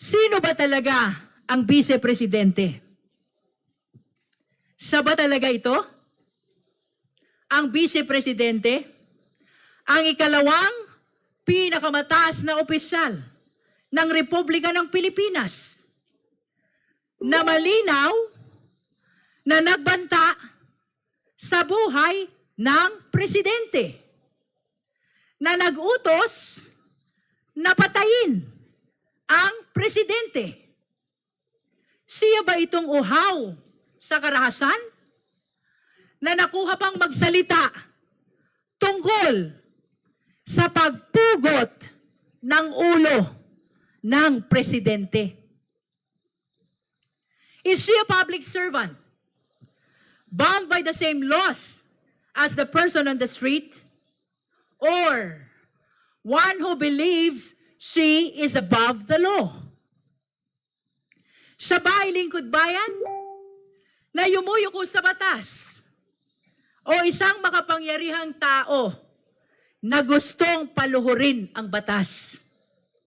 Sino ba talaga ang vice-presidente? Siya ba talaga ito? Ang vice-presidente? Ang ikalawang pinakamataas na opisyal ng Republika ng Pilipinas na malinaw na nagbanta sa buhay ng presidente, na nag-utos na patayin ang presidente. Siya ba itong uhaw sa karahasan na nakuha pang magsalita tungkol sa pagpugot ng ulo ng presidente? Is she a public servant, bound by the same laws as the person on the street? Or one who believes she is above the law? Siya ba ay lingkod bayan na yumuyuko sa batas? O isang makapangyarihang tao na gustong paluhurin ang batas?